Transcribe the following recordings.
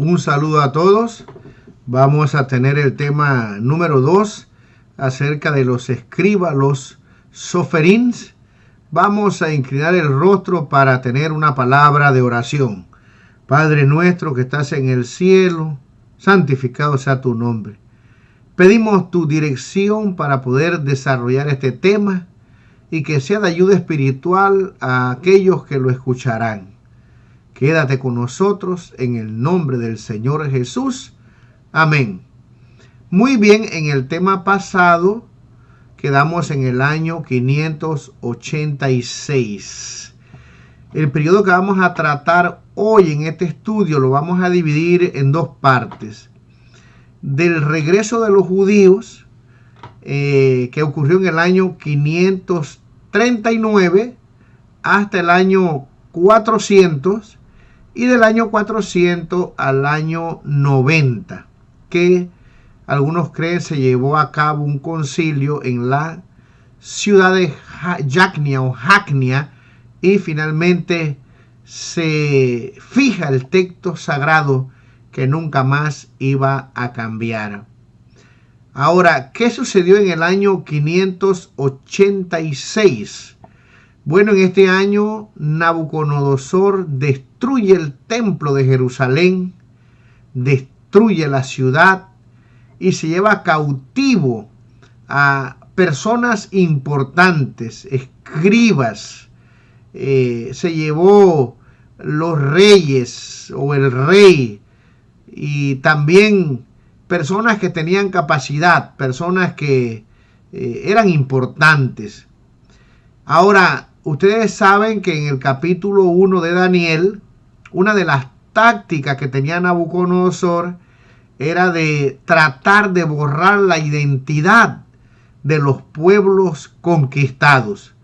Un saludo a todos. Vamos a tener el tema número 2 acerca de los escribas, los soferins. Vamos a inclinar el rostro para tener una palabra de oración. Padre nuestro que estás en el cielo, santificado sea tu nombre. Pedimos tu dirección para poder desarrollar este tema y que sea de ayuda espiritual a aquellos que lo escucharán. Quédate con nosotros en el nombre del Señor Jesús. Amén. Muy bien, en el tema pasado quedamos en el año 586. El periodo que vamos a tratar hoy en este estudio lo vamos a dividir en dos partes. Del regreso de los judíos, que ocurrió en el año 539 hasta el año 400, y del año 400 al año 90, que algunos creen se llevó a cabo un concilio en la ciudad de Jacnia, y finalmente se fija el texto sagrado que nunca más iba a cambiar. Ahora, ¿qué sucedió en el año 586? Bueno, en este año Nabucodonosor destruye el templo de Jerusalén, destruye la ciudad y se lleva cautivo a personas importantes, escribas. Se llevó los reyes o el rey y también personas que tenían capacidad, personas que eran importantes. Ahora, ustedes saben que en el capítulo 1 de Daniel, una de las tácticas que tenía Nabucodonosor era de tratar de borrar la identidad de los pueblos conquistados.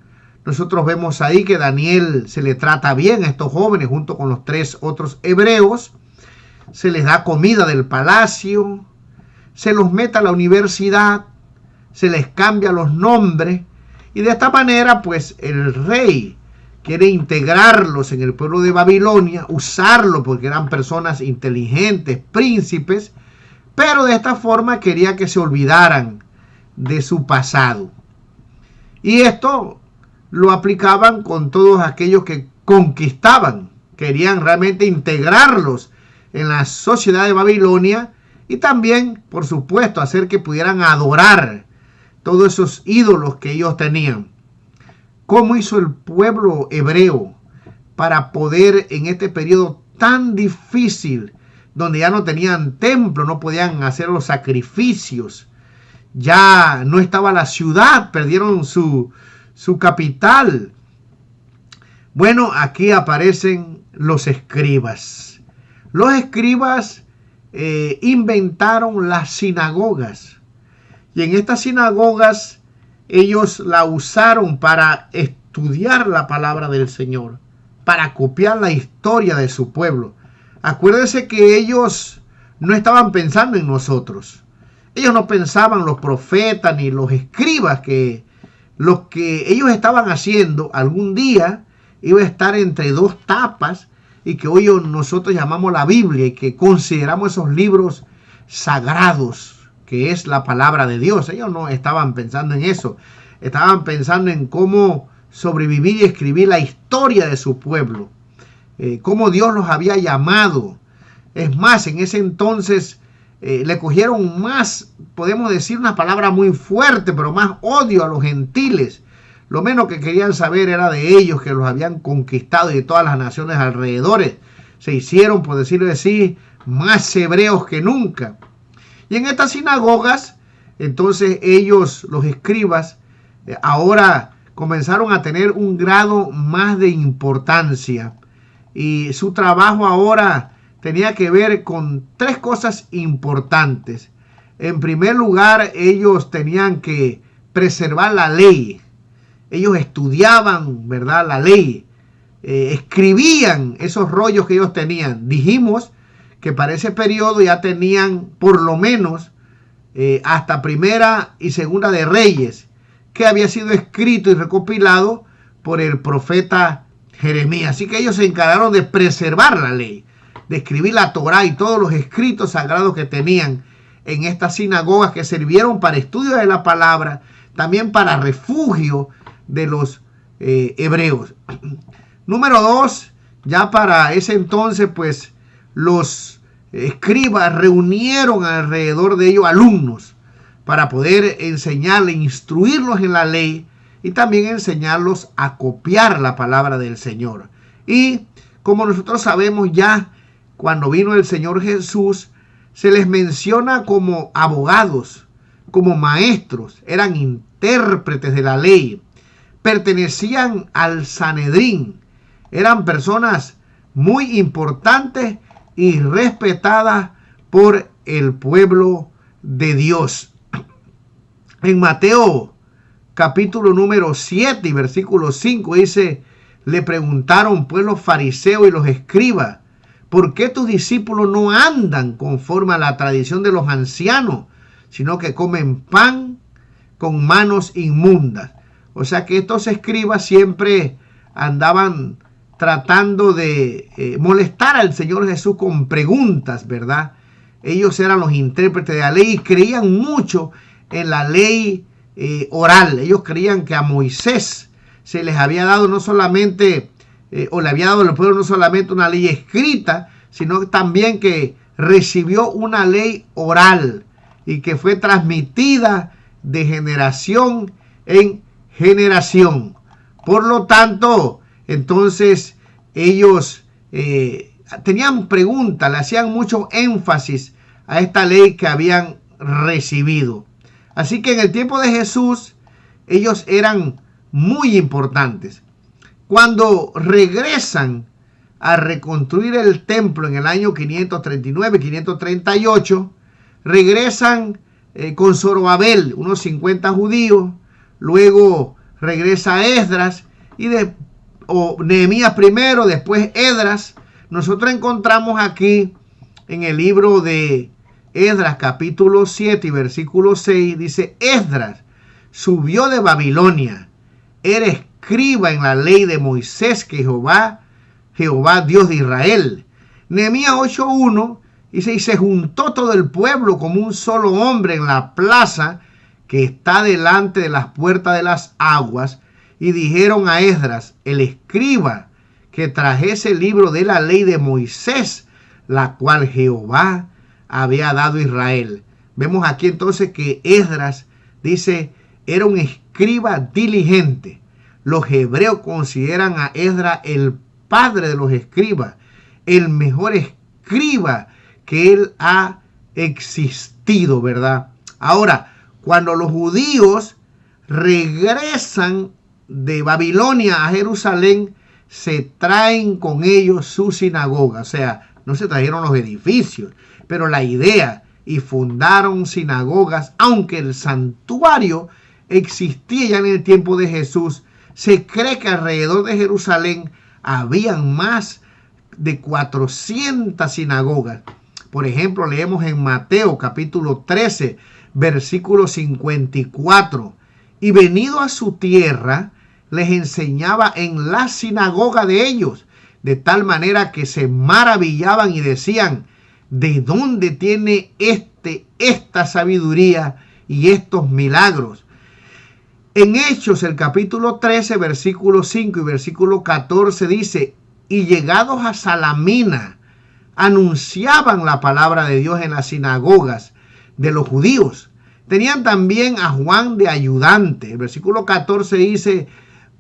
Nosotros vemos ahí que Daniel se le trata bien a estos jóvenes junto con los 3 otros hebreos. Se les da comida del palacio, se los mete a la universidad, se les cambia los nombres. Y de esta manera, pues, el rey quiere integrarlos en el pueblo de Babilonia, usarlo porque eran personas inteligentes, príncipes, pero de esta forma quería que se olvidaran de su pasado. Y esto lo aplicaban con todos aquellos que conquistaban, querían realmente integrarlos en la sociedad de Babilonia y también, por supuesto, hacer que pudieran adorar todos esos ídolos que ellos tenían. ¿Cómo hizo el pueblo hebreo para poder en este periodo tan difícil, donde ya no tenían templo, no podían hacer los sacrificios, ya no estaba la ciudad, perdieron su capital? Bueno, aquí aparecen los escribas. Los escribas inventaron las sinagogas. Y en estas sinagogas ellos la usaron para estudiar la palabra del Señor, para copiar la historia de su pueblo. Acuérdense que ellos no estaban pensando en nosotros. Ellos no pensaban, los profetas ni los escribas, que lo que ellos estaban haciendo algún día iba a estar entre dos tapas y que hoy nosotros llamamos la Biblia y que consideramos esos libros sagrados, que es la palabra de Dios. Ellos no estaban pensando en eso. Estaban pensando en cómo sobrevivir y escribir la historia de su pueblo. Cómo Dios los había llamado. Es más, en ese entonces le cogieron más, podemos decir una palabra muy fuerte, pero más odio a los gentiles. Lo menos que querían saber era de ellos, que los habían conquistado, y de todas las naciones alrededores. Se hicieron, por decirlo así, más hebreos que nunca. Y en estas sinagogas, entonces ellos, los escribas, ahora comenzaron a tener un grado más de importancia. Y su trabajo ahora tenía que ver con 3 cosas importantes. En primer lugar, ellos tenían que preservar la ley. Ellos estudiaban, ¿verdad?, la ley. Escribían esos rollos que ellos tenían. Dijimos que para ese periodo ya tenían por lo menos hasta Primera y Segunda de Reyes, que había sido escrito y recopilado por el profeta Jeremías. Así que ellos se encargaron de preservar la ley. escribir la Torá y todos los escritos sagrados que tenían en estas sinagogas, que sirvieron para estudio de la palabra, también para refugio de los hebreos. Número 2, ya para ese entonces, pues los escribas reunieron alrededor de ellos alumnos para poder enseñarles, instruirlos en la ley y también enseñarlos a copiar la palabra del Señor. Y como nosotros sabemos ya, cuando vino el Señor Jesús, se les menciona como abogados, como maestros, eran intérpretes de la ley, pertenecían al Sanedrín, eran personas muy importantes y respetadas por el pueblo de Dios. En Mateo capítulo número 7 y versículo 5 dice: le preguntaron pues los fariseos y los escribas: ¿por qué tus discípulos no andan conforme a la tradición de los ancianos, sino que comen pan con manos inmundas? O sea que estos escribas siempre andaban tratando de molestar al Señor Jesús con preguntas, ¿verdad? Ellos eran los intérpretes de la ley y creían mucho en la ley oral. Ellos creían que a Moisés se les había dado no solamente, o le había dado al pueblo no solamente una ley escrita, sino también que recibió una ley oral y que fue transmitida de generación en generación. Por lo tanto, entonces ellos tenían preguntas, le hacían mucho énfasis a esta ley que habían recibido. Así que en el tiempo de Jesús, ellos eran muy importantes. Cuando regresan a reconstruir el templo en el año 539, 538, regresan con Zorobabel, unos 50 judíos, luego regresa Esdras y Nehemías primero, después Esdras. Nosotros encontramos aquí en el libro de Esdras capítulo 7 y versículo 6, dice: Esdras subió de Babilonia, era escriba en la ley de Moisés, que Jehová Dios de Israel. Nehemías 8:1 dice: y se juntó todo el pueblo como un solo hombre en la plaza que está delante de las puertas de las aguas, y dijeron a Esdras, el escriba, que trajese el libro de la ley de Moisés, la cual Jehová había dado a Israel. Vemos aquí entonces que Esdras, dice, era un escriba diligente. Los hebreos consideran a Esdras el padre de los escribas, el mejor escriba que él ha existido, ¿verdad? Ahora, cuando los judíos regresan de Babilonia a Jerusalén, se traen con ellos su sinagoga. O sea, no se trajeron los edificios, pero la idea, y fundaron sinagogas, aunque el santuario existía ya en el tiempo de Jesús. Se cree que alrededor de Jerusalén habían más de 400 sinagogas. Por ejemplo, leemos en Mateo capítulo 13, versículo 54. Y venido a su tierra, les enseñaba en la sinagoga de ellos, de tal manera que se maravillaban y decían: ¿de dónde tiene esta sabiduría y estos milagros? En Hechos, el capítulo 13, versículo 5 y versículo 14 dice: y llegados a Salamina, anunciaban la palabra de Dios en las sinagogas de los judíos. Tenían también a Juan de ayudante. El versículo 14 dice: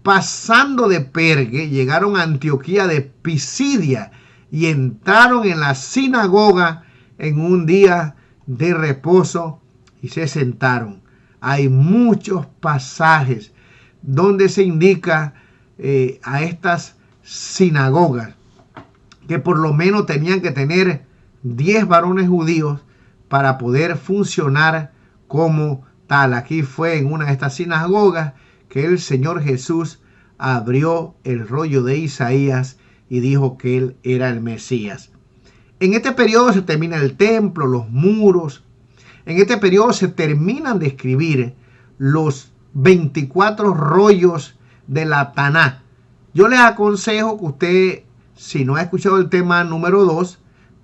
pasando de Pergue, llegaron a Antioquía de Pisidia y entraron en la sinagoga en un día de reposo y se sentaron. Hay muchos pasajes donde se indica a estas sinagogas que por lo menos tenían que tener 10 varones judíos para poder funcionar como tal. Aquí fue en una de estas sinagogas que el Señor Jesús abrió el rollo de Isaías y dijo que él era el Mesías. En este periodo se termina el templo, los muros. En este periodo se terminan de escribir los 24 rollos de la Taná. Yo les aconsejo que usted, si no ha escuchado el tema número 2,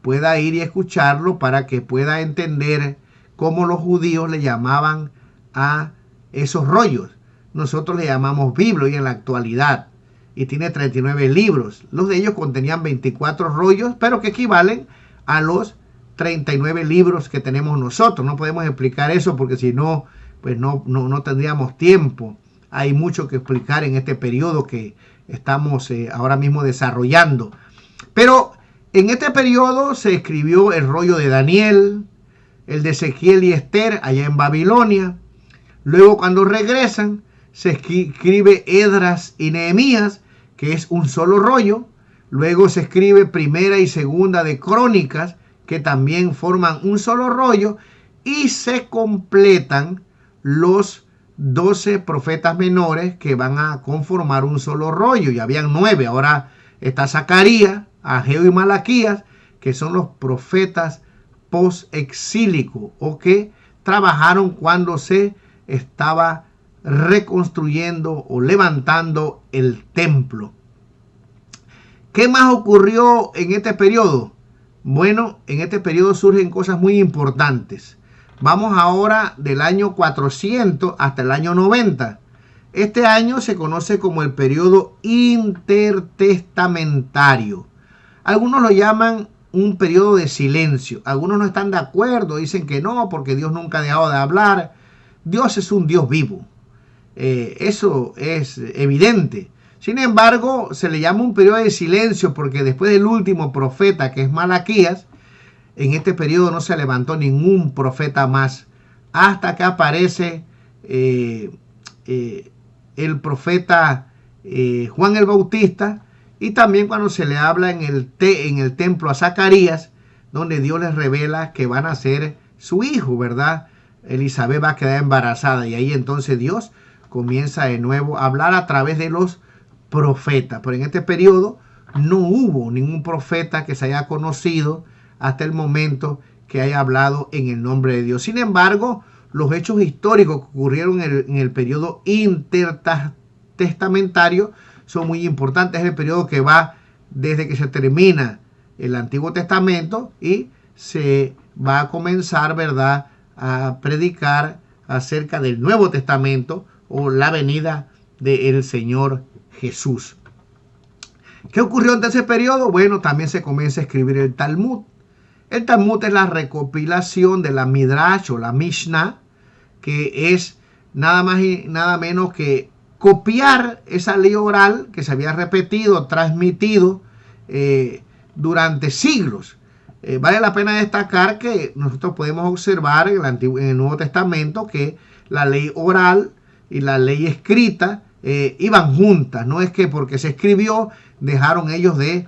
pueda ir y escucharlo para que pueda entender cómo los judíos le llamaban a esos rollos. Nosotros le llamamos Biblia en la actualidad, y tiene 39 libros. Los de ellos contenían 24 rollos, pero que equivalen a los 39 libros que tenemos nosotros. No podemos explicar eso porque si no, pues no tendríamos tiempo. Hay mucho que explicar en este periodo que estamos ahora mismo desarrollando. Pero en este periodo se escribió el rollo de Daniel, el de Ezequiel y Esther allá en Babilonia. Luego, cuando regresan, se escribe Esdras y Nehemías, que es un solo rollo. Luego se escribe Primera y Segunda de Crónicas, que también forman un solo rollo. Y se completan los 12 profetas menores que van a conformar un solo rollo. Ya habían 9, ahora está Zacarías, Ageo y Malaquías, que son los profetas post-exílicos o que trabajaron cuando se estaba reconstruyendo o levantando el templo. ¿Qué más ocurrió en este periodo? Bueno, en este periodo surgen cosas muy importantes. Vamos ahora del año 400 hasta el año 90. Este año se conoce como el periodo intertestamentario. Algunos lo llaman un periodo de silencio. Algunos no están de acuerdo, dicen que no, porque Dios nunca ha dejado de hablar. Dios es un Dios vivo. Eso es evidente. Sin embargo, se le llama un periodo de silencio porque después del último profeta, que es Malaquías, en este periodo no se levantó ningún profeta más hasta que aparece el profeta Juan el Bautista, y también cuando se le habla en el templo a Zacarías, donde Dios les revela que van a ser su hijo, ¿verdad? Elizabeth va a quedar embarazada, y ahí entonces Dios comienza de nuevo a hablar a través de los profetas. Pero en este periodo no hubo ningún profeta que se haya conocido hasta el momento que haya hablado en el nombre de Dios. Sin embargo, los hechos históricos que ocurrieron en el periodo intertestamentario son muy importantes. Es el periodo que va desde que se termina el Antiguo Testamento y se va a comenzar, ¿verdad?, a predicar acerca del Nuevo Testamento o la venida del Señor Jesús. ¿Qué ocurrió en ese periodo? Bueno, también se comienza a escribir el Talmud. El Talmud es la recopilación de la Midrash o la Mishnah, que es nada más y nada menos que copiar esa ley oral que se había repetido, transmitido durante siglos. Vale la pena destacar que nosotros podemos observar en el Nuevo Testamento que la ley oral y la ley escrita iban juntas. No es que porque se escribió dejaron ellos de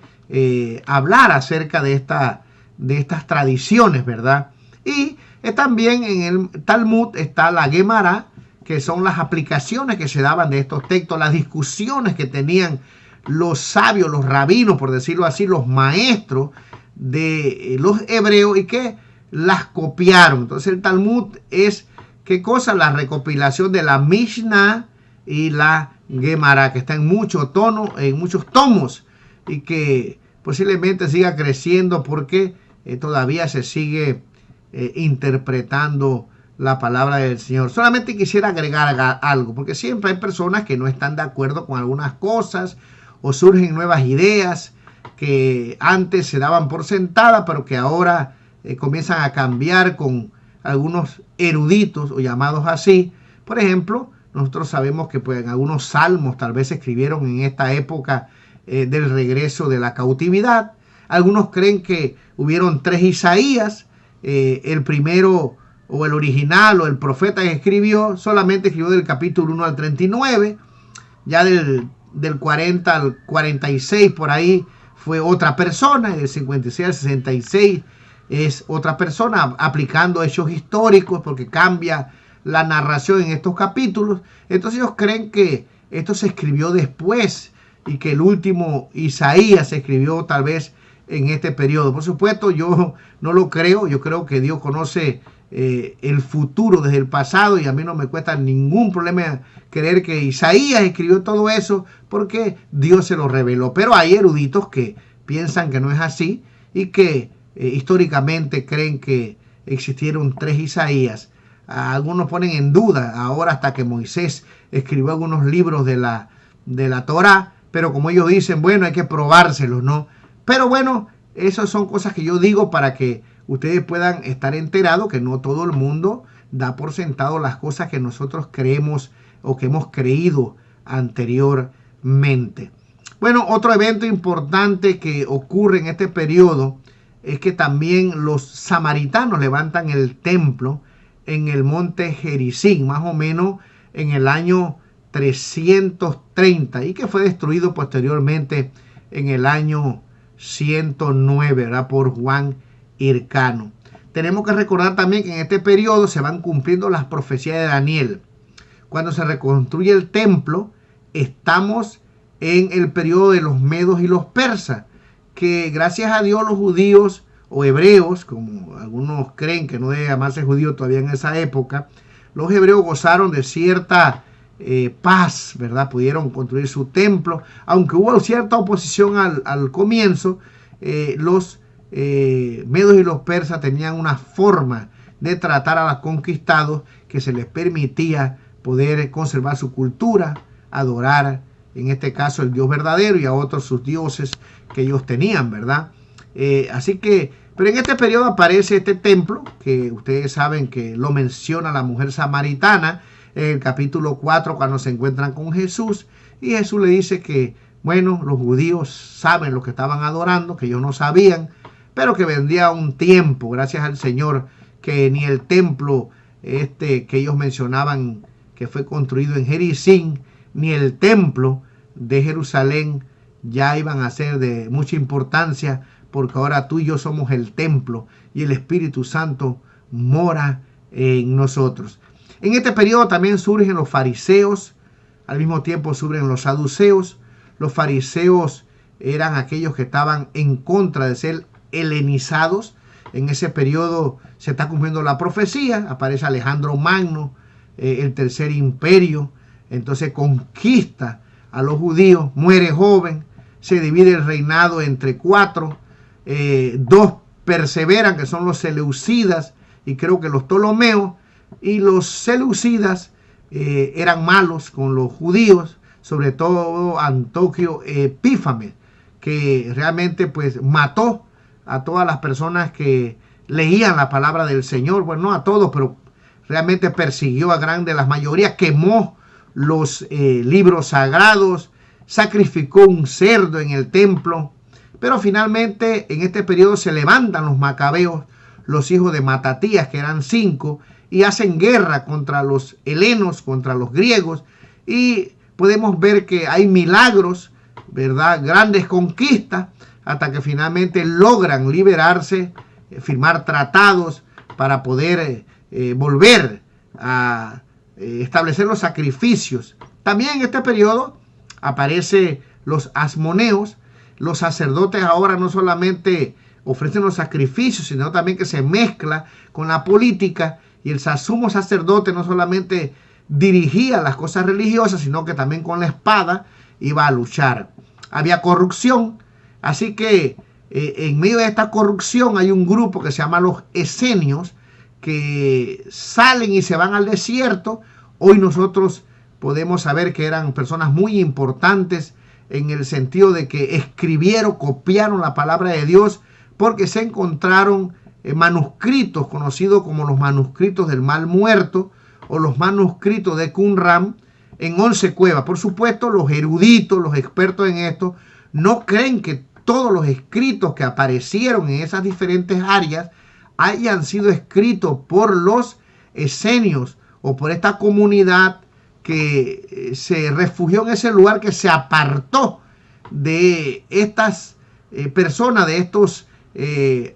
hablar acerca de estas tradiciones, ¿verdad? Y también en el Talmud está la Gemara, que son las aplicaciones que se daban de estos textos, las discusiones que tenían los sabios, los rabinos, por decirlo así, los maestros de los hebreos, y que las copiaron. Entonces el Talmud es, ¿qué cosa? La recopilación de la Mishnah y la Gemara, que está en muchos tomos, y que posiblemente siga creciendo porque todavía se sigue interpretando la palabra del Señor. Solamente quisiera agregar algo, porque siempre hay personas que no están de acuerdo con algunas cosas, o surgen nuevas ideas que antes se daban por sentada, pero que ahora comienzan a cambiar con algunos eruditos o llamados así. Por ejemplo, nosotros sabemos que pues, en algunos salmos tal vez se escribieron en esta época del regreso de la cautividad. Algunos creen que hubieron 3 Isaías, el primero o el original o el profeta que escribió solamente escribió del capítulo 1 al 39, ya del 40 al 46 por ahí fue otra persona, y del 56 al 66 es otra persona, aplicando hechos históricos porque cambia la narración en estos capítulos. Entonces ellos creen que esto se escribió después y que el último Isaías se escribió tal vez en este periodo. Por supuesto, yo no lo creo. Yo creo que Dios conoce el futuro desde el pasado, y a mí no me cuesta ningún problema creer que Isaías escribió todo eso porque Dios se lo reveló. Pero hay eruditos que piensan que no es así y que históricamente creen que existieron 3 Isaías. Algunos ponen en duda ahora hasta que Moisés escribió algunos libros de la Torá, pero como ellos dicen, bueno, hay que probárselos, ¿no? Pero bueno, esas son cosas que yo digo para que ustedes puedan estar enterados que no todo el mundo da por sentado las cosas que nosotros creemos o que hemos creído anteriormente. Bueno, otro evento importante que ocurre en este periodo es que también los samaritanos levantan el templo en el monte Gerizim, más o menos en el año 330, y que fue destruido posteriormente en el año 109, ¿verdad? Por Juan Hircano. Tenemos que recordar también que en este periodo se van cumpliendo las profecías de Daniel. Cuando se reconstruye el templo, estamos en el periodo de los medos y los persas, que gracias a Dios los judíos o hebreos, como algunos creen que no debe llamarse judío todavía en esa época, los hebreos gozaron de cierta paz, ¿verdad? Pudieron construir su templo, aunque hubo cierta oposición al comienzo. Los medos y los persas tenían una forma de tratar a los conquistados que se les permitía poder conservar su cultura, adorar, en este caso, el Dios verdadero, y a otros sus dioses que ellos tenían, ¿verdad? Así que, pero en este periodo aparece este templo, que ustedes saben que lo menciona la mujer samaritana en el capítulo 4, cuando se encuentran con Jesús, y Jesús le dice que, bueno, los judíos saben lo que estaban adorando, que ellos no sabían, pero que vendría un tiempo, gracias al Señor, que ni el templo que ellos mencionaban que fue construido en Gerizim, ni el templo de Jerusalén ya iban a ser de mucha importancia, porque ahora tú y yo somos el templo y el Espíritu Santo mora en nosotros. En este periodo también surgen los fariseos, al mismo tiempo surgen los saduceos. Los fariseos eran aquellos que estaban en contra de ser helenizados. En ese periodo se está cumpliendo la profecía, aparece Alejandro Magno, el tercer imperio, entonces conquista a los judíos, muere joven, se divide el reinado entre 4, 2 perseveran, que son los seleucidas y creo que los ptolomeos, y los seleucidas eran malos con los judíos, sobre todo Antíoco Epífanes, que realmente pues mató a todas las personas que leían la palabra del Señor, bueno, no a todos, pero realmente persiguió a grandes las mayorías, quemó los libros sagrados, sacrificó un cerdo en el templo. Pero finalmente en este periodo se levantan los macabeos, los hijos de Matatías, que eran 5, y hacen guerra contra los helenos, contra los griegos, y podemos ver que hay milagros, ¿verdad? Grandes conquistas, hasta que finalmente logran liberarse, firmar tratados para poder volver a establecer los sacrificios. También en este periodo aparecen los asmoneos. Los sacerdotes ahora no solamente ofrecen los sacrificios, sino también que se mezcla con la política, y el sumo sacerdote no solamente dirigía las cosas religiosas, sino que también con la espada iba a luchar. Había corrupción, así que en medio de esta corrupción hay un grupo que se llama los esenios, que salen y se van al desierto. Hoy nosotros podemos saber que eran personas muy importantes en el sentido de que escribieron, copiaron la palabra de Dios, porque se encontraron manuscritos conocidos como los manuscritos del Mal Muerto o los manuscritos de Qumran en 11 cuevas. Por supuesto, los eruditos, los expertos en esto, no creen que todos los escritos que aparecieron en esas diferentes áreas hayan sido escritos por los esenios o por esta comunidad que se refugió en ese lugar, que se apartó de estas personas, de estos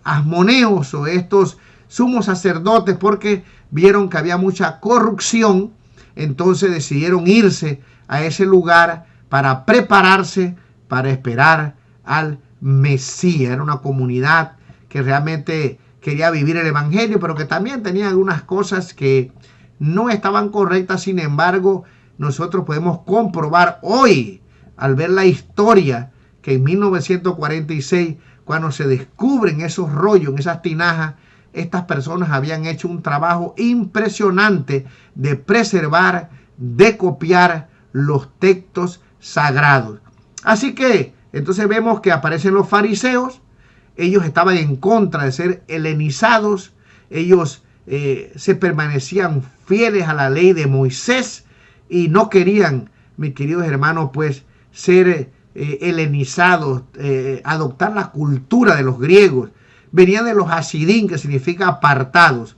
asmoneos o estos sumos sacerdotes, porque vieron que había mucha corrupción. Entonces decidieron irse a ese lugar para prepararse, para esperar al Mesías. Era una comunidad que realmente quería vivir el evangelio, pero que también tenía algunas cosas que no estaban correctas. Sin embargo, nosotros podemos comprobar hoy, al ver la historia, que en 1946, cuando se descubren esos rollos, en esas tinajas, estas personas habían hecho un trabajo impresionante de preservar, de copiar los textos sagrados. Así que entonces vemos que aparecen los fariseos. Ellos estaban en contra de ser helenizados. Ellos se permanecían fieles a la ley de Moisés y no querían, mis queridos hermanos, pues ser helenizados, adoptar la cultura de los griegos. Venían de los hasidín, que significa apartados.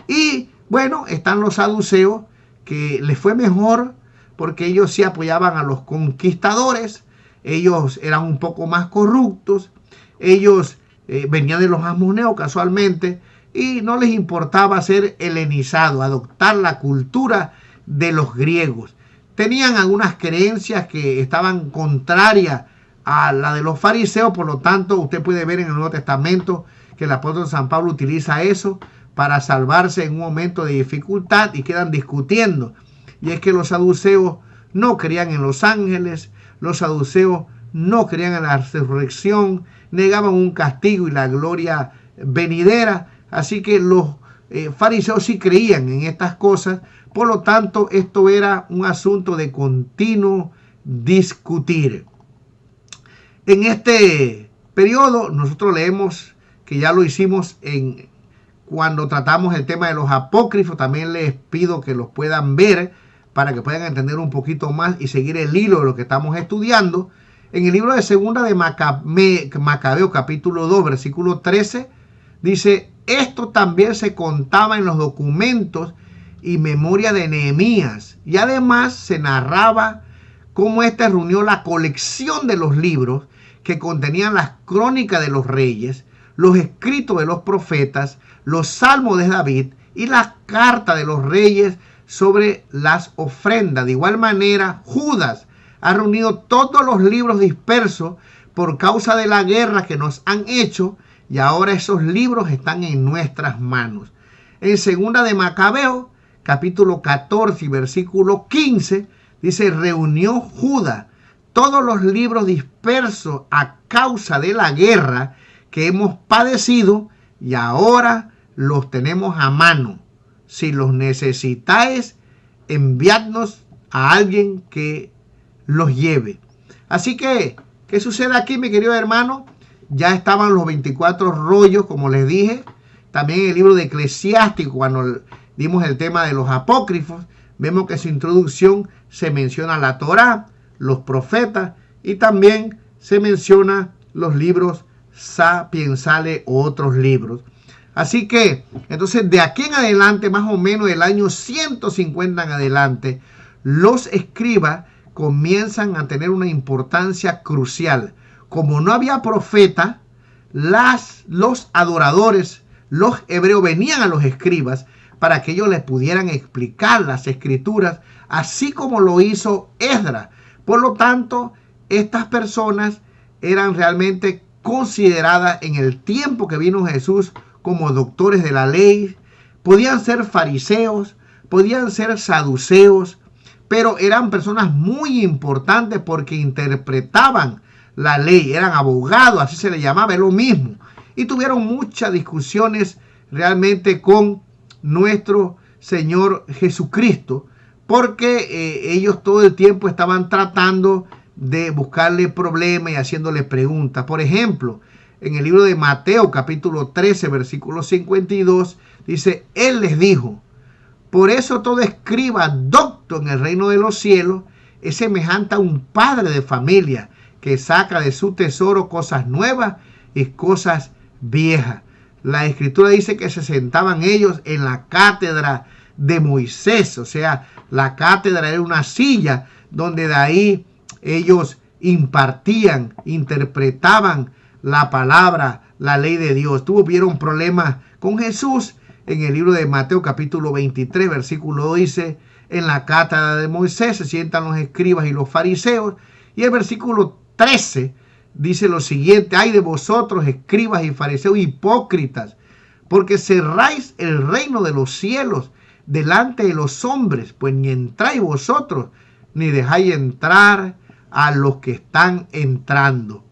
Y bueno, están los saduceos, que les fue mejor porque ellos sí apoyaban a los conquistadores. Ellos eran un poco más corruptos. Ellos venían de los asmoneos casualmente y no les importaba ser helenizados, adoptar la cultura de los griegos. Tenían algunas creencias que estaban contrarias a la de los fariseos. Por lo tanto, usted puede ver en el Nuevo Testamento que el apóstol San Pablo utiliza eso para salvarse en un momento de dificultad, y quedan discutiendo. Y es que los saduceos no creían en los ángeles, los saduceos no creían en la resurrección, negaban un castigo y la gloria venidera. Así que los fariseos sí creían en estas cosas. Por lo tanto, esto era un asunto de continuo discutir. En este periodo nosotros leemos, que ya lo hicimos cuando tratamos el tema de los apócrifos. También les pido que los puedan ver para que puedan entender un poquito más y seguir el hilo de lo que estamos estudiando. En el libro de Segunda de Macabeo, capítulo 2, versículo 13, dice: esto también se contaba en los documentos y memoria de Nehemías, y además se narraba cómo éste reunió la colección de los libros que contenían las crónicas de los reyes, los escritos de los profetas, los salmos de David y las cartas de los reyes sobre las ofrendas. De igual manera, Judas ha reunido todos los libros dispersos por causa de la guerra que nos han hecho, y ahora esos libros están en nuestras manos. En Segunda de Macabeo, capítulo 14 y versículo 15, dice: reunió Judas todos los libros dispersos a causa de la guerra que hemos padecido, y ahora los tenemos a mano. Si los necesitáis, enviadnos a alguien que los lleve. Así que, ¿qué sucede aquí, mi querido hermano? Ya estaban los 24 rollos, como les dije. También en el libro de Eclesiástico, cuando dimos el tema de los apócrifos, vemos que en su introducción se menciona la Torá, los profetas, y también se menciona los libros sapiensales o otros libros. Así que, entonces, de aquí en adelante, más o menos del año 150 en adelante, los escribas comienzan a tener una importancia crucial. Como no había profeta, los adoradores, los hebreos, venían a los escribas para que ellos les pudieran explicar las escrituras, así como lo hizo Esdras. Por lo tanto, estas personas eran realmente consideradas en el tiempo que vino Jesús como doctores de la ley. Podían ser fariseos, podían ser saduceos, pero eran personas muy importantes porque interpretaban la ley, eran abogados, así se les llamaba, es lo mismo. Y tuvieron muchas discusiones realmente con nuestro Señor Jesucristo, porque ellos todo el tiempo estaban tratando de buscarle problemas y haciéndole preguntas. Por ejemplo, en el libro de Mateo, capítulo 13, versículo 52, dice: Él les dijo: por eso todo escriba docto en el reino de los cielos es semejante a un padre de familia que saca de su tesoro cosas nuevas y cosas viejas. La escritura dice que se sentaban ellos en la cátedra de Moisés. O sea, la cátedra era una silla donde de ahí ellos impartían, interpretaban la palabra, la ley de Dios. Tuvieron problemas con Jesús. En el libro de Mateo capítulo 23, versículo 2 dice: en la cátedra de Moisés se sientan los escribas y los fariseos. Y el versículo 13 dice lo siguiente: ay de vosotros, escribas y fariseos hipócritas, porque cerráis el reino de los cielos delante de los hombres, pues ni entráis vosotros, ni dejáis entrar a los que están entrando.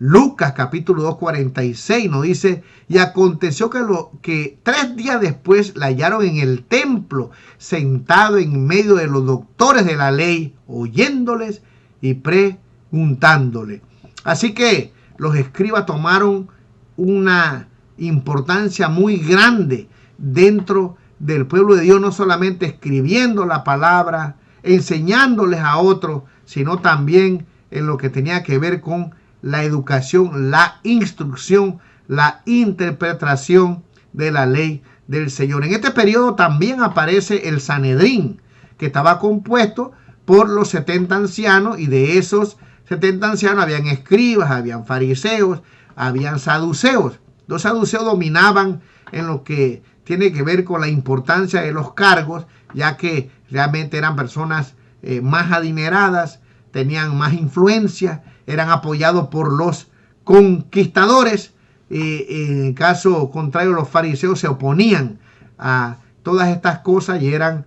Lucas capítulo 2, 46 nos dice: y aconteció que 3 días después la hallaron en el templo, sentado en medio de los doctores de la ley, oyéndoles y preguntándole. Así que los escribas tomaron una importancia muy grande dentro del pueblo de Dios, no solamente escribiendo la palabra, enseñándoles a otros, sino también en lo que tenía que ver con la educación, la instrucción, la interpretación de la ley del Señor. En este periodo también aparece el Sanedrín, que estaba compuesto por los 70 ancianos, y de esos 70 ancianos habían escribas, habían fariseos, habían saduceos. Los saduceos dominaban en lo que tiene que ver con la importancia de los cargos, ya que realmente eran personas más adineradas, tenían más influencia, eran apoyados por los conquistadores. En el caso contrario, los fariseos se oponían a todas estas cosas y eran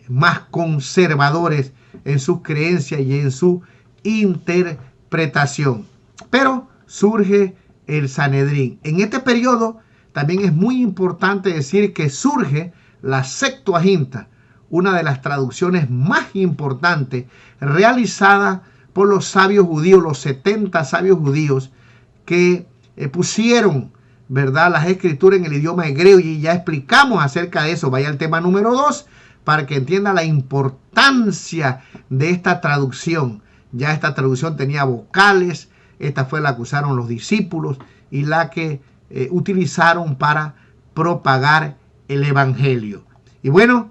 más conservadores en sus creencias y en su interpretación. Pero surge el Sanedrín. En este periodo también es muy importante decir que surge la Septuaginta, una de las traducciones más importantes realizada por los sabios judíos, los 70 sabios judíos que pusieron, ¿verdad?, las escrituras en el idioma hebreo, y ya explicamos acerca de eso. Vaya al tema número 2 para que entienda la importancia de esta traducción. Ya esta traducción tenía vocales, esta fue la que usaron los discípulos y la que utilizaron para propagar el evangelio. Y bueno,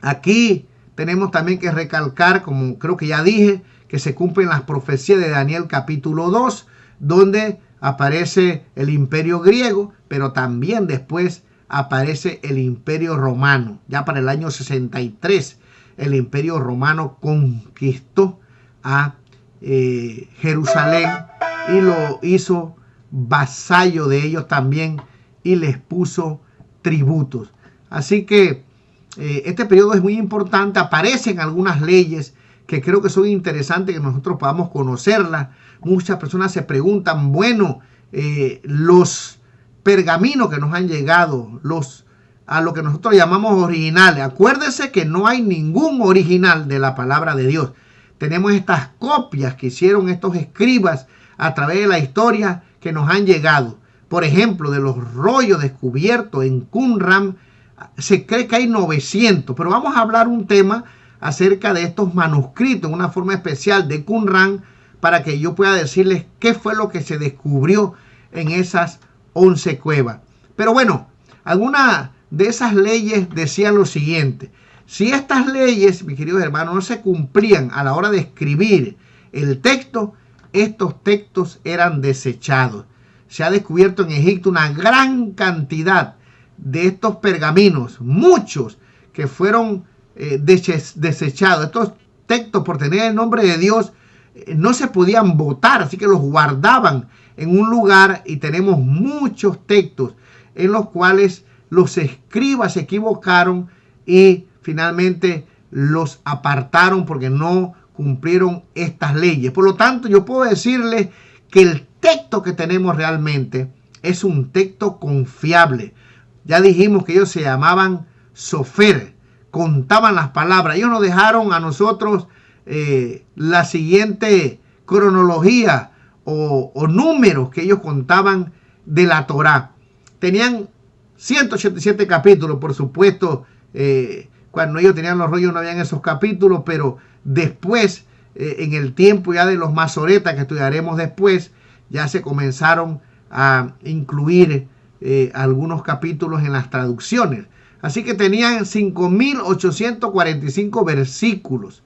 aquí tenemos también que recalcar, como creo que ya dije, que se cumplen las profecías de Daniel capítulo 2, donde aparece el imperio griego, pero también después aparece el imperio romano. Ya para el año 63, el imperio romano conquistó a Jerusalén y lo hizo vasallo de ellos también y les puso tributos. Así que este periodo es muy importante. Aparecen algunas leyes que creo que son interesantes que nosotros podamos conocerlas. Muchas personas se preguntan, bueno, los pergaminos que nos han llegado, a lo que nosotros llamamos originales. Acuérdese que no hay ningún original de la palabra de Dios. Tenemos estas copias que hicieron estos escribas a través de la historia que nos han llegado. Por ejemplo, de los rollos descubiertos en Qumran, se cree que hay 900, pero vamos a hablar un tema acerca de estos manuscritos, una forma especial de Qumran, para que yo pueda decirles qué fue lo que se descubrió en esas 11 cuevas. Pero bueno, algunas de esas leyes decían lo siguiente: si estas leyes, mis queridos hermanos, no se cumplían a la hora de escribir el texto, estos textos eran desechados. Se ha descubierto en Egipto una gran cantidad de estos pergaminos, muchos que fueron desechados. Estos textos, por tener el nombre de Dios, no se podían botar, así que los guardaban en un lugar, y tenemos muchos textos en los cuales los escribas se equivocaron y finalmente los apartaron porque no cumplieron estas leyes. Por lo tanto, yo puedo decirles que el texto que tenemos realmente es un texto confiable. Ya dijimos que ellos se llamaban Sofer, contaban las palabras. Ellos nos dejaron a nosotros la siguiente cronología o números que ellos contaban de la Torá. Tenían 187 capítulos, por supuesto. Cuando ellos tenían los rollos no habían esos capítulos, pero después, en el tiempo ya de los masoretas, que estudiaremos después, ya se comenzaron a incluir algunos capítulos en las traducciones. Así que tenían 5.845 versículos,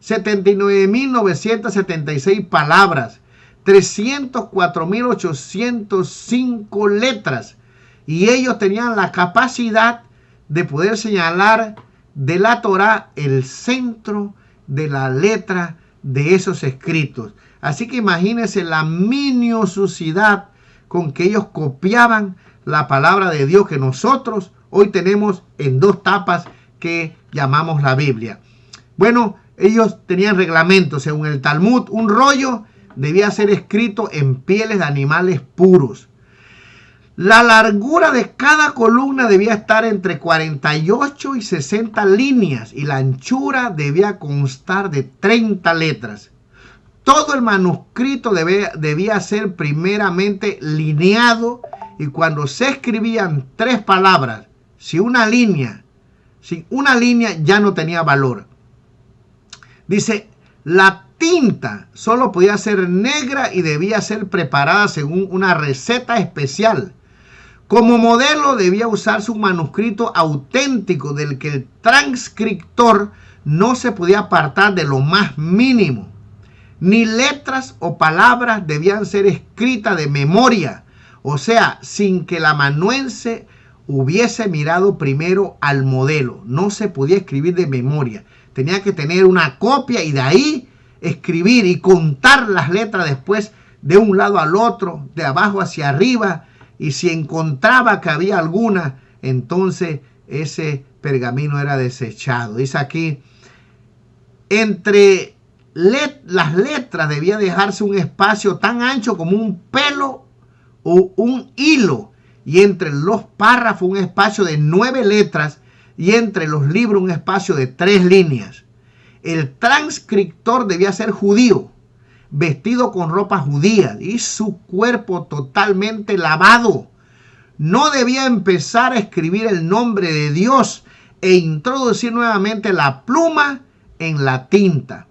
79.976 palabras, 304.805 letras. Y ellos tenían la capacidad de poder señalar de la Torá el centro de la letra de esos escritos. Así que imagínense la minuciosidad con que ellos copiaban la palabra de Dios que nosotros hoy tenemos en 2 tapas que llamamos la Biblia. Bueno, ellos tenían reglamentos según el Talmud. Un rollo debía ser escrito en pieles de animales puros. La largura de cada columna debía estar entre 48 y 60 líneas y la anchura debía constar de 30 letras. Todo el manuscrito debía ser primeramente lineado y cuando se escribían 3 palabras, sin una línea ya no tenía valor. Dice, la tinta solo podía ser negra y debía ser preparada según una receta especial. Como modelo debía usarse un manuscrito auténtico del que el transcriptor no se podía apartar de lo más mínimo. Ni letras o palabras debían ser escritas de memoria, o sea, sin que el amanuense hubiese mirado primero al modelo. No se podía escribir de memoria. Tenía que tener una copia y de ahí escribir y contar las letras después de un lado al otro, de abajo hacia arriba. Y si encontraba que había alguna, entonces ese pergamino era desechado. Dice aquí, entre las letras debía dejarse un espacio tan ancho como un pelo o un hilo. Y entre los párrafos un espacio de 9 letras. Y entre los libros un espacio de 3 líneas. El transcriptor debía ser judío, vestido con ropa judía y su cuerpo totalmente lavado. No debía empezar a escribir el nombre de Dios e introducir nuevamente la pluma en la tinta.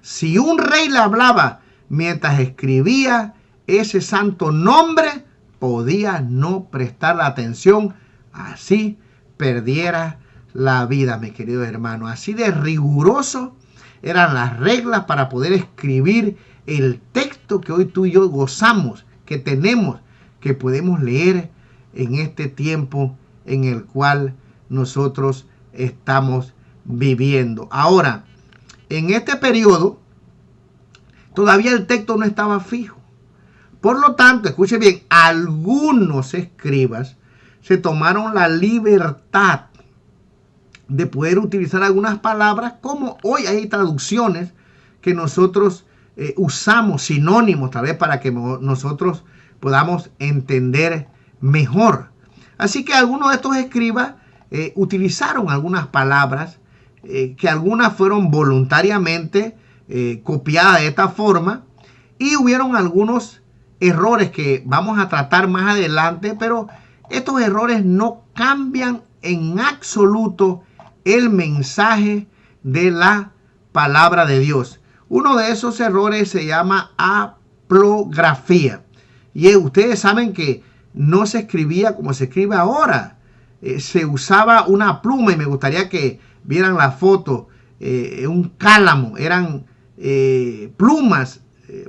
Si un rey le hablaba mientras escribía ese santo nombre, podía no prestarle atención, así perdiera la vida, mis queridos hermanos. Así de riguroso eran las reglas para poder escribir el texto que hoy tú y yo gozamos, que tenemos, que podemos leer en este tiempo en el cual nosotros estamos viviendo. Ahora, en este periodo, todavía el texto no estaba fijo. Por lo tanto, escuche bien, algunos escribas se tomaron la libertad de poder utilizar algunas palabras, como hoy hay traducciones que nosotros usamos, sinónimos, tal vez para que nosotros podamos entender mejor. Así que algunos de estos escribas utilizaron algunas palabras que algunas fueron voluntariamente copiadas de esta forma, y hubieron algunos errores que vamos a tratar más adelante, pero estos errores no cambian en absoluto el mensaje de la palabra de Dios. Uno de esos errores se llama haplografía. Y ustedes saben que no se escribía como se escribe ahora. Se usaba una pluma, y me gustaría que vieran la foto, un cálamo. Eran plumas,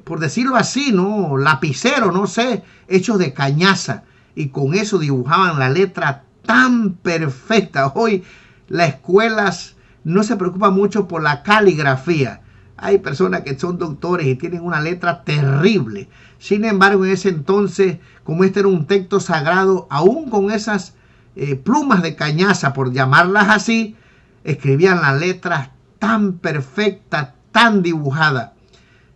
por decirlo así, ¿no? Lapicero, no sé, hechos de cañaza. Y con eso dibujaban la letra tan perfecta. Hoy las escuelas no se preocupan mucho por la caligrafía. Hay personas que son doctores y tienen una letra terrible. Sin embargo, en ese entonces, como este era un texto sagrado, aún con esas plumas de cañaza, por llamarlas así, escribían las letras tan perfectas, tan dibujadas.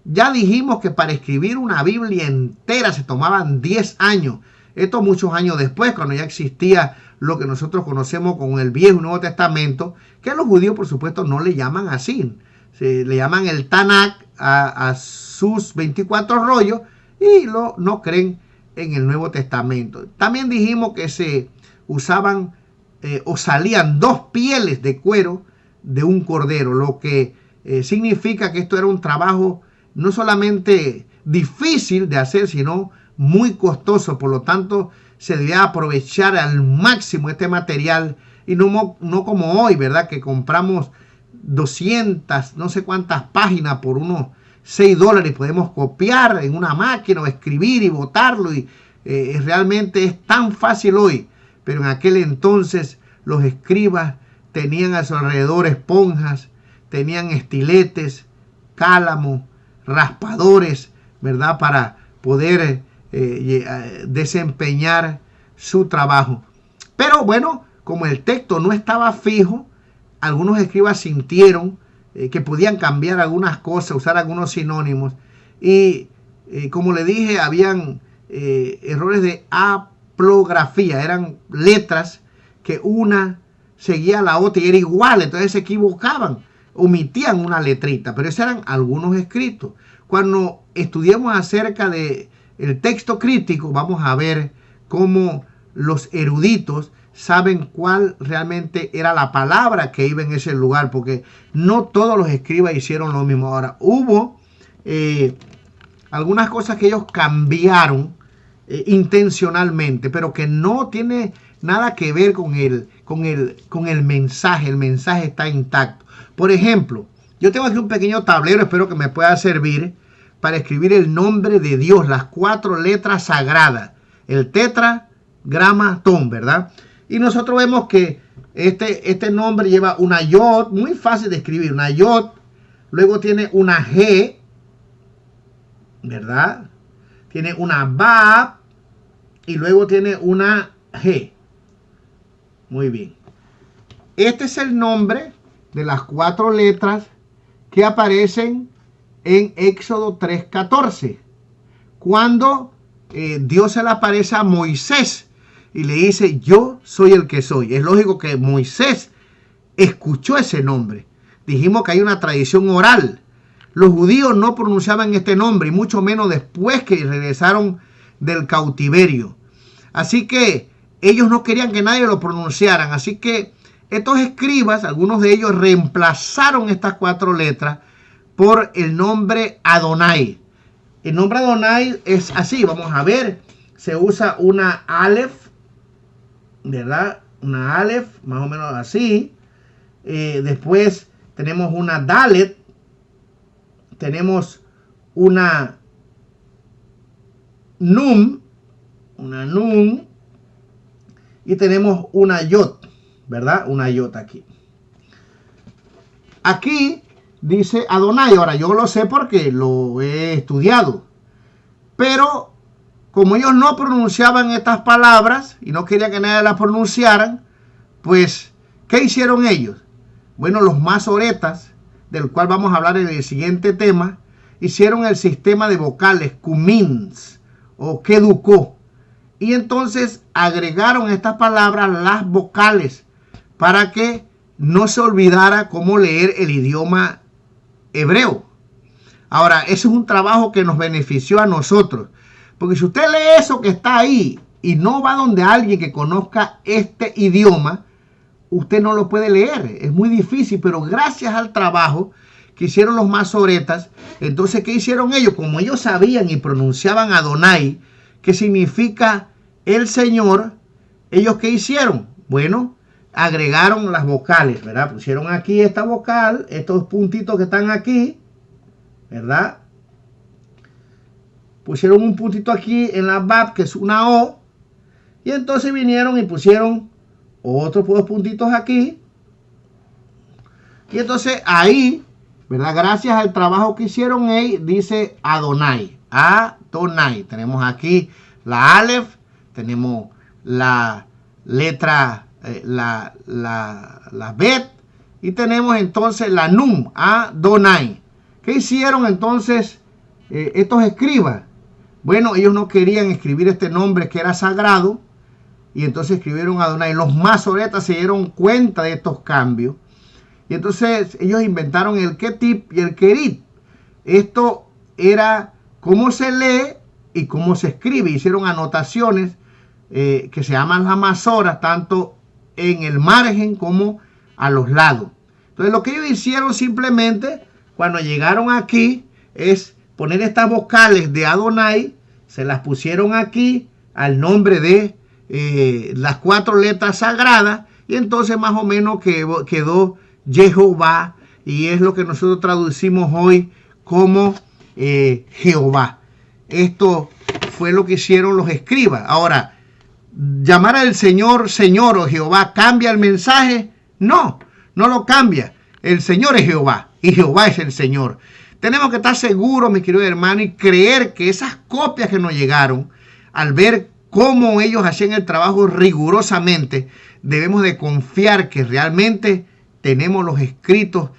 Ya dijimos que para escribir una Biblia entera se tomaban 10 años. Esto muchos años después, cuando ya existía lo que nosotros conocemos con el Viejo y Nuevo Testamento, que los judíos, por supuesto, no le llaman así. Le llaman el Tanakh a sus 24 rollos y no creen en el Nuevo Testamento. También dijimos que se usaban o salían 2 pieles de cuero de un cordero, lo que significa que esto era un trabajo no solamente difícil de hacer, sino muy costoso. Por lo tanto, se debía aprovechar al máximo este material y no como hoy, ¿verdad? Que compramos 200, no sé cuántas páginas por unos $6 y podemos copiar en una máquina o escribir y botarlo. Y realmente es tan fácil hoy. Pero en aquel entonces los escribas tenían a su alrededor esponjas, tenían estiletes, cálamo, raspadores, ¿verdad? Para poder desempeñar su trabajo. Pero bueno, como el texto no estaba fijo, algunos escribas sintieron que podían cambiar algunas cosas, usar algunos sinónimos, y como le dije, habían errores de haplografía, eran letras que una seguía a la otra y era igual, entonces se equivocaban, omitían una letrita, pero esos eran algunos escritos. Cuando estudiamos acerca de el texto crítico, vamos a ver cómo los eruditos saben cuál realmente era la palabra que iba en ese lugar, porque no todos los escribas hicieron lo mismo. Ahora, hubo algunas cosas que ellos cambiaron intencionalmente, pero que no tiene nada que ver con el mensaje. El mensaje está intacto. Por ejemplo, yo tengo aquí un pequeño tablero, espero que me pueda servir para escribir el nombre de Dios, las 4 letras sagradas, el tetragramatón, ¿verdad? Y nosotros vemos que este nombre lleva una yod, muy fácil de escribir, una yod, luego tiene una G, ¿verdad? Tiene una Bab y luego tiene una G. Muy bien. Este es el nombre de las 4 letras que aparecen en Éxodo 3:14, cuando Dios se le aparece a Moisés y le dice: yo soy el que soy. Es lógico que Moisés escuchó ese nombre. Dijimos que hay una tradición oral. Los judíos no pronunciaban este nombre, y mucho menos después que regresaron del cautiverio. Así que ellos no querían que nadie lo pronunciaran. Así que estos escribas, algunos de ellos, reemplazaron estas 4 letras por el nombre Adonai. El nombre Adonai es así, vamos a ver. Se usa una Aleph, ¿verdad? Una Aleph, más o menos así. Después tenemos una Dalet. Tenemos una Nun. Una Nun. Y tenemos una Yod, ¿verdad? Una Yod aquí. Aquí dice Adonai. Ahora, yo lo sé porque lo he estudiado. Pero como ellos no pronunciaban estas palabras y no querían que nadie las pronunciaran, pues, ¿qué hicieron ellos? Bueno, los masoretas, del cual vamos a hablar en el siguiente tema, hicieron el sistema de vocales, Cumins o Keduko. Y entonces agregaron estas palabras, las vocales, para que no se olvidara cómo leer el idioma hebreo. Ahora, ese es un trabajo que nos benefició a nosotros. Porque si usted lee eso que está ahí y no va donde alguien que conozca este idioma, usted no lo puede leer. Es muy difícil, pero gracias al trabajo que hicieron los masoretas, entonces, ¿qué hicieron ellos? Como ellos sabían y pronunciaban Adonai, que significa el Señor, ¿ellos qué hicieron? Bueno, agregaron las vocales, ¿verdad? Pusieron aquí esta vocal, estos puntitos que están aquí, ¿verdad? Pusieron un puntito aquí en la Bab, que es una O, y entonces vinieron y pusieron otros 2 puntitos aquí, y entonces ahí, ¿verdad? Gracias al trabajo que hicieron ellos, dice Adonai, Adonai. Tenemos aquí la Aleph, tenemos la letra, la Bet, y tenemos entonces la Nun, Adonai. ¿Qué hicieron entonces estos escribas? Bueno, ellos no querían escribir este nombre que era sagrado, y entonces escribieron Adonai. Los masoretas se dieron cuenta de estos cambios, y entonces ellos inventaron el Ketib y el Kerit. Esto era cómo se lee y cómo se escribe. Hicieron anotaciones que se llaman las masoras, tanto en el margen como a los lados. Entonces lo que ellos hicieron simplemente, cuando llegaron aquí, es poner estas vocales de Adonai, se las pusieron aquí al nombre de las 4 letras sagradas, y entonces más o menos quedó Jehová, y es lo que nosotros traducimos hoy como Jehová. Esto fue lo que hicieron los escribas. Ahora, llamar al Señor Señor o Jehová, ¿cambia el mensaje? No, no lo cambia. El Señor es Jehová y Jehová es el Señor. Tenemos que estar seguros, mis queridos hermanos, y creer que esas copias que nos llegaron, al ver cómo ellos hacían el trabajo rigurosamente, debemos de confiar que realmente tenemos los escritos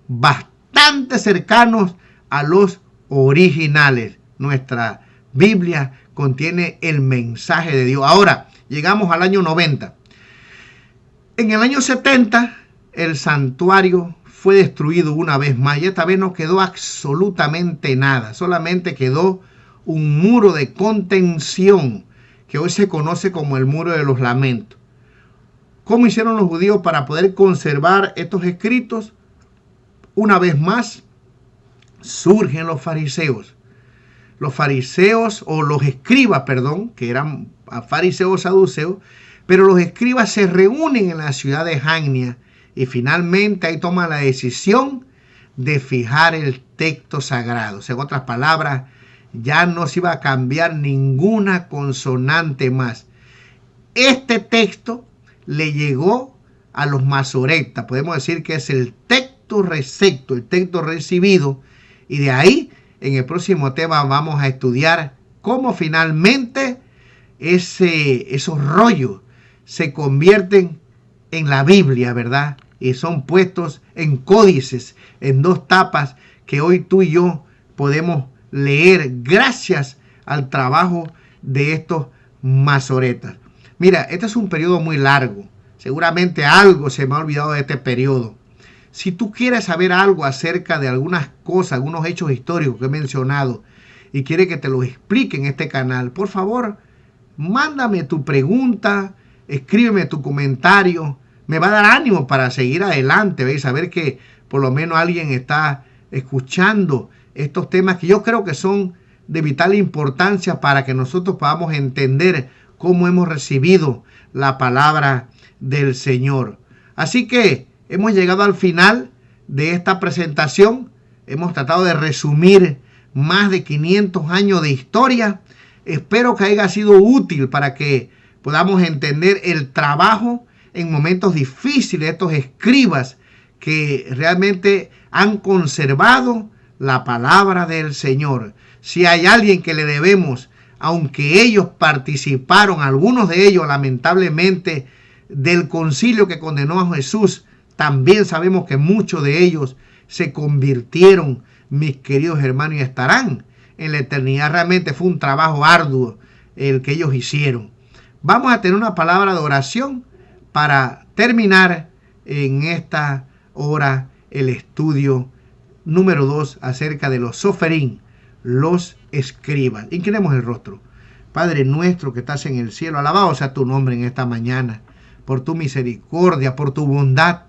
bastante cercanos a los originales. nuestra Biblia contiene el mensaje de Dios. Ahora, llegamos al año 90. En el año 70, el santuario fue destruido una vez más y esta vez no quedó absolutamente nada. Solamente quedó un muro de contención que hoy se conoce como el Muro de los Lamentos. ¿Cómo hicieron los judíos para poder conservar estos escritos? Una vez más, surgen los fariseos. Los fariseos, o los escribas, perdón, que eran fariseos saduceos, pero los escribas se reúnen en la ciudad de Jania y finalmente ahí toman la decisión de fijar el texto sagrado. En otras palabras, ya no se iba a cambiar ninguna consonante más. Este texto le llegó a los masoretas, podemos decir que es el texto recepto, el texto recibido, y de ahí en el próximo tema vamos a estudiar cómo finalmente esos rollos se convierten en la Biblia, ¿verdad? Y son puestos en códices, en 2 tapas que hoy tú y yo podemos leer gracias al trabajo de estos masoretas. Mira, este es un periodo muy largo. Seguramente algo se me ha olvidado de este periodo. Si tú quieres saber algo acerca de algunas cosas, algunos hechos históricos que he mencionado y quieres que te lo explique en este canal, por favor, mándame tu pregunta, escríbeme tu comentario. Me va a dar ánimo para seguir adelante, ¿ves? Saber que por lo menos alguien está escuchando estos temas que yo creo que son de vital importancia para que nosotros podamos entender cómo hemos recibido la palabra del Señor. Así que hemos llegado al final de esta presentación. Hemos tratado de resumir más de 500 años de historia. Espero que haya sido útil para que podamos entender el trabajo en momentos difíciles de estos escribas que realmente han conservado la palabra del Señor. Si hay alguien que le debemos, aunque ellos participaron, algunos de ellos lamentablemente, del concilio que condenó a Jesús, también sabemos que muchos de ellos se convirtieron, mis queridos hermanos, y estarán en la eternidad. Realmente fue un trabajo arduo el que ellos hicieron. Vamos a tener una palabra de oración para terminar en esta hora el estudio número 2 acerca de los soferín, los escribas. Inclinemos el rostro. Padre nuestro que estás en el cielo, alabado sea tu nombre en esta mañana, por tu misericordia, por tu bondad,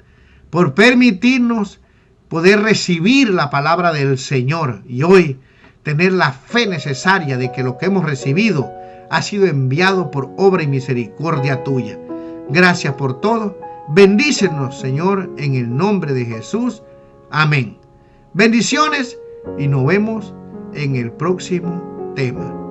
por permitirnos poder recibir la palabra del Señor y hoy tener la fe necesaria de que lo que hemos recibido ha sido enviado por obra y misericordia tuya. Gracias por todo. Bendícenos, Señor, en el nombre de Jesús. Amén. Bendiciones y nos vemos en el próximo tema.